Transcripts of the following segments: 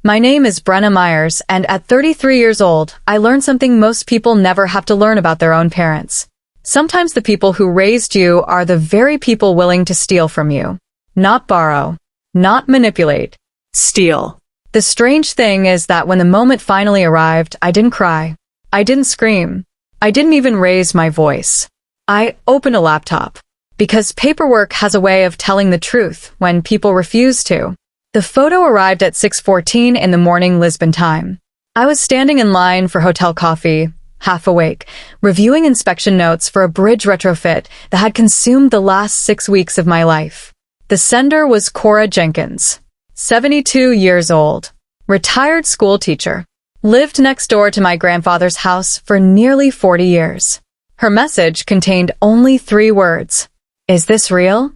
My name is Brena Meyers, and at 33 years old, I learned something most people never have to learn about their own parents. Sometimes the people who raised you are the very people willing to steal from you. Not borrow. Not manipulate. Steal. The strange thing is that when the moment finally arrived, I didn't cry. I didn't scream. I didn't even raise my voice. I opened a laptop. Because paperwork has a way of telling the truth when people refuse to. The photo arrived at 6:14 in the morning Lisbon time. I was standing in line for hotel coffee, half awake, reviewing inspection notes for a bridge retrofit that had consumed the last 6 weeks of my life. The sender was Cora Jenkins, 72 years old, retired school teacher, lived next door to my grandfather's house for nearly 40 years. Her message contained only 3 words. Is this real?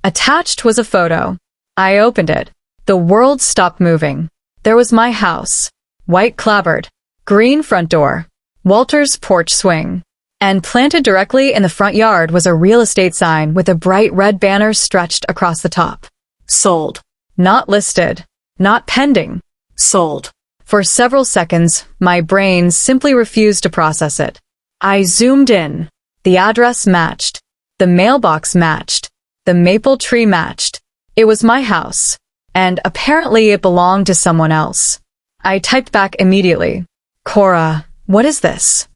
Attached was a photo. I opened it. The world stopped moving. There was my house, white clapboard, green front door, Walter's porch swing, and planted directly in the front yard was a real estate sign with a bright red banner stretched across the top. Sold. Not listed. Not pending. Sold. For several seconds, my brain simply refused to process it. I zoomed in. The address matched. The mailbox matched. The maple tree matched. It was my house. And apparently it belonged to someone else. I typed back immediately. Cora, what is this?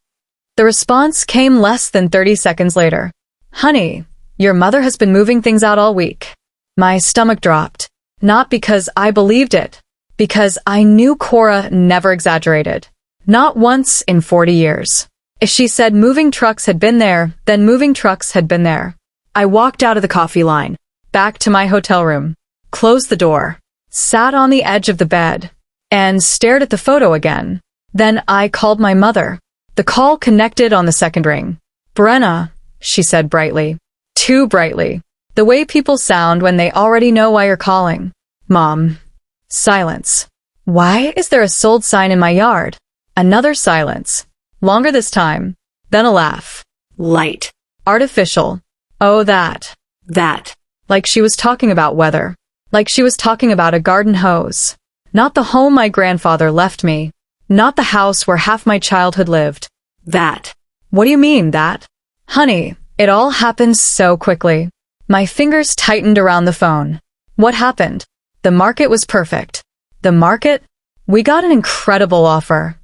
The response came less than 30 seconds later. Honey, your mother has been moving things out all week. My stomach dropped. Not because I believed it. Because I knew Cora never exaggerated. Not once in 40 years. If she said moving trucks had been there, then moving trucks had been there. I walked out of the coffee line, back to my hotel room. Closed the door, sat on the edge of the bed, and stared at the photo again. Then I called my mother. The call connected on the second ring. Brena, she said brightly. Too brightly. The way people sound when they already know why you're calling. Mom. Silence. Why is there a sold sign in my yard? Another silence. Longer this time. Then a laugh. Light. Artificial. Oh, that. That. Like she was talking about weather. Like she was talking about a garden hose. Not the home my grandfather left me. Not the house where half my childhood lived. That. What do you mean, that? Honey, it all happened so quickly. My fingers tightened around the phone. What happened? The market was perfect. The market? We got an incredible offer.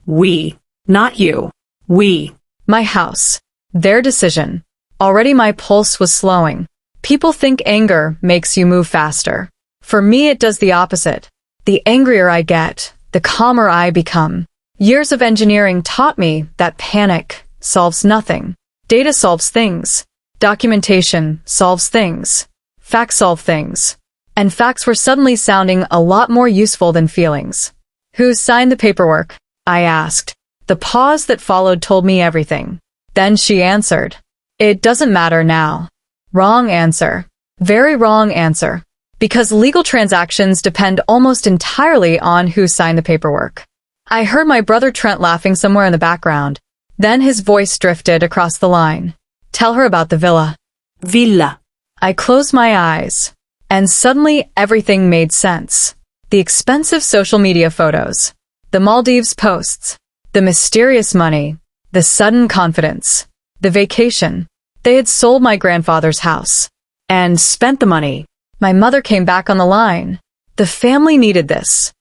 We. Not you. We. My house. Their decision. Already my pulse was slowing. People think anger makes you move faster. For me, it does the opposite. The angrier I get, the calmer I become. Years of engineering taught me that panic solves nothing. Data solves things. Documentation solves things. Facts solve things. And facts were suddenly sounding a lot more useful than feelings. Who signed the paperwork? I asked. The pause that followed told me everything. Then she answered. It doesn't matter now. Wrong answer. Very wrong answer. Because legal transactions depend almost entirely on who signed the paperwork. I heard my brother Trent laughing somewhere in the background. Then his voice drifted across the line. Tell her about the villa. Villa. I closed my eyes. And suddenly everything made sense. The expensive social media photos. The Maldives posts. The mysterious money. The sudden confidence. The vacation. They had sold my grandfather's house. And spent the money. My mother came back on the line. The family needed this.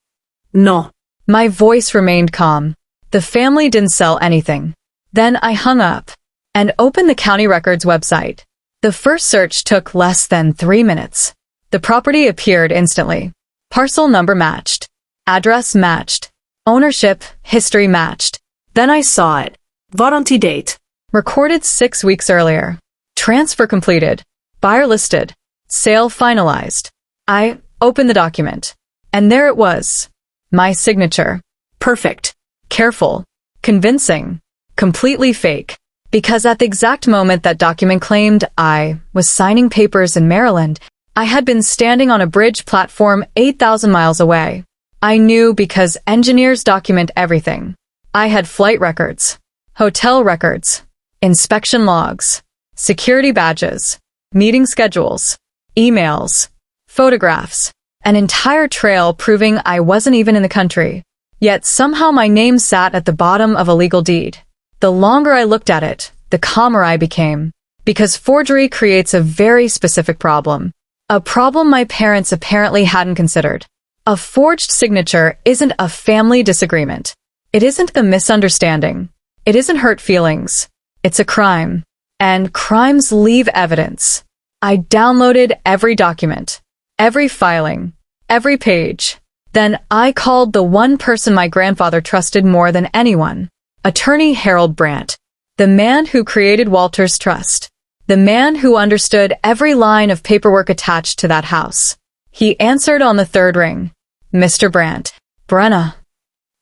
No. My voice remained calm. The family didn't sell anything. Then I hung up. And opened the county records website. The first search took less than 3 minutes. The property appeared instantly. Parcel number matched. Address matched. Ownership history matched. Then I saw it. Warranty date. Recorded 6 weeks earlier. Transfer completed. Buyer listed. Sale finalized. I opened the document. And there it was. My signature. Perfect. Careful. Convincing. Completely fake. Because at the exact moment that document claimed I was signing papers in Maryland, I had been standing on a bridge platform 8,000 miles away. I knew because engineers document everything. I had flight records, hotel records, inspection logs, security badges, meeting schedules, emails, photographs, An entire trail proving I wasn't even in the country. Yet somehow my name sat at the bottom of a legal deed. The longer I looked at it, the calmer I became. Because forgery creates a very specific problem. A problem my parents apparently hadn't considered. A forged signature isn't a family disagreement. It isn't a misunderstanding. It isn't hurt feelings. It's a crime. And crimes leave evidence. I downloaded every document, every filing, every page. Then I called the one person my grandfather trusted more than anyone. Attorney Harold Brandt. The man who created Walter's trust. The man who understood every line of paperwork attached to that house. He answered on the third ring. Mr. Brandt. Brena.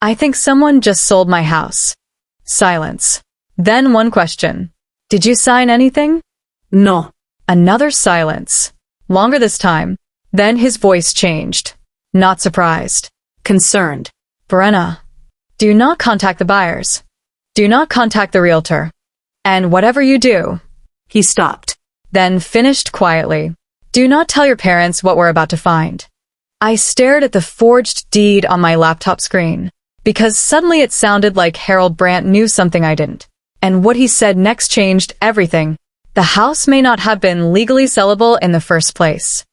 I think someone just sold my house. Silence. Then one question. Did you sign anything? No. Another silence. Longer this time. Then his voice changed. Not surprised. Concerned. Brena. Do not contact the buyers. Do not contact the realtor. And whatever you do. He stopped. Then finished quietly. Do not tell your parents what we're about to find. I stared at the forged deed on my laptop screen. Because suddenly it sounded like Harold Brandt knew something I didn't. And what he said next changed everything. The house may not have been legally sellable in the first place.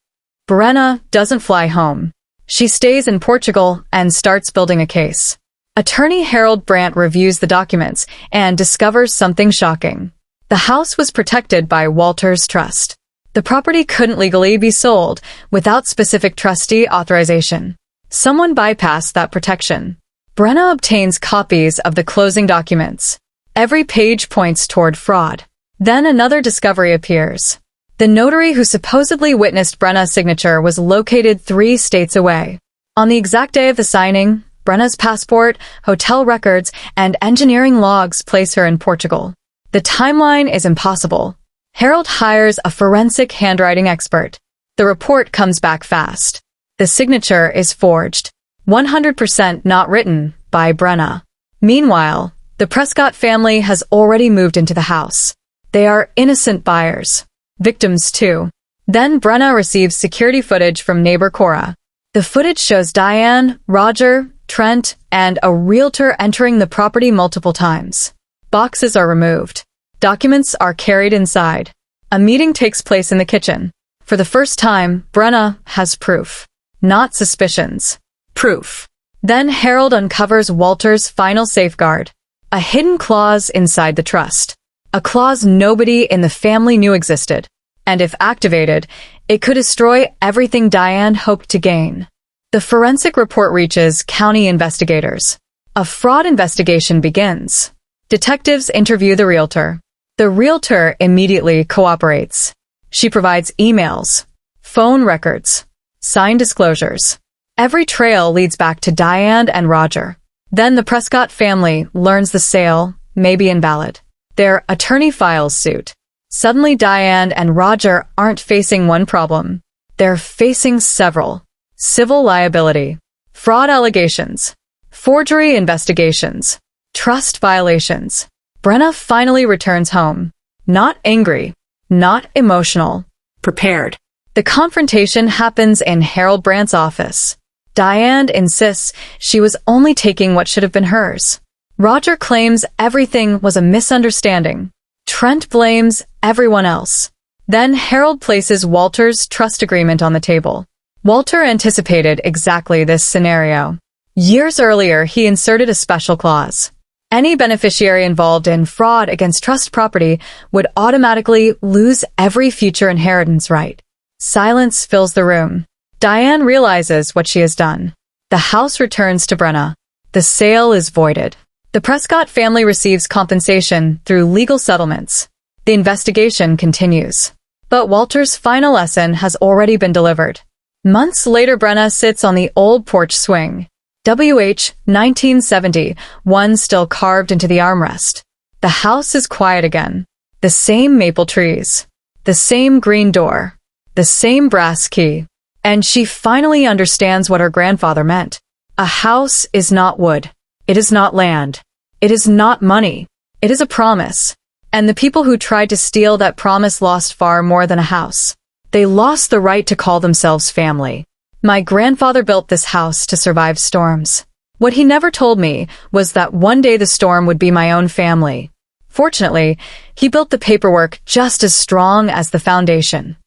Brena doesn't fly home. She stays in Portugal and starts building a case. Attorney Harold Brandt reviews the documents and discovers something shocking. The house was protected by Walter's trust. The property couldn't legally be sold without specific trustee authorization. Someone bypassed that protection. Brena obtains copies of the closing documents. Every page points toward fraud. Then another discovery appears. The notary who supposedly witnessed Brena's signature was located 3 states away. On the exact day of the signing, Brena's passport, hotel records, and engineering logs place her in Portugal. The timeline is impossible. Harold hires a forensic handwriting expert. The report comes back fast. The signature is forged. 100% not written by Brena. Meanwhile, the Prescott family has already moved into the house. They are innocent buyers. Victims too. Then Brena receives security footage from neighbor Cora. The footage shows Diane, Roger, Trent, and a realtor entering the property multiple times. Boxes are removed. Documents are carried inside. A meeting takes place in the kitchen. For the first time, Brena has proof. Not suspicions. Proof. Then Harold uncovers Walter's final safeguard. A hidden clause inside the trust. A clause nobody in the family knew existed. And if activated, it could destroy everything Diane hoped to gain. The forensic report reaches county investigators. A fraud investigation begins. Detectives interview the realtor. The realtor immediately cooperates. She provides emails, phone records, signed disclosures. Every trail leads back to Diane and Roger. Then the Prescott family learns the sale may be invalid. Their attorney files suit. Suddenly Diane and Roger aren't facing one problem. They're facing several. Civil liability, fraud allegations, forgery investigations, trust violations. Brena finally returns home. Not angry, not emotional. Prepared. The confrontation happens in Harold Brandt's office. Diane insists she was only taking what should have been hers. Roger claims everything was a misunderstanding. Trent blames everyone else. Then Harold places Walter's trust agreement on the table. Walter anticipated exactly this scenario. Years earlier, he inserted a special clause. Any beneficiary involved in fraud against trust property would automatically lose every future inheritance right. Silence fills the room. Diane realizes what she has done. The house returns to Brena. The sale is voided. The Prescott family receives compensation through legal settlements. The investigation continues. But Walter's final lesson has already been delivered. Months later, Brena sits on the old porch swing. WH 1970, one still carved into the armrest. The house is quiet again. The same maple trees. The same green door. The same brass key. And she finally understands what her grandfather meant. A house is not wood. It is not land. It is not money. It is a promise. And the people who tried to steal that promise lost far more than a house. They lost the right to call themselves family. My grandfather built this house to survive storms. What he never told me was that one day the storm would be my own family. Fortunately, he built the paperwork just as strong as the foundation.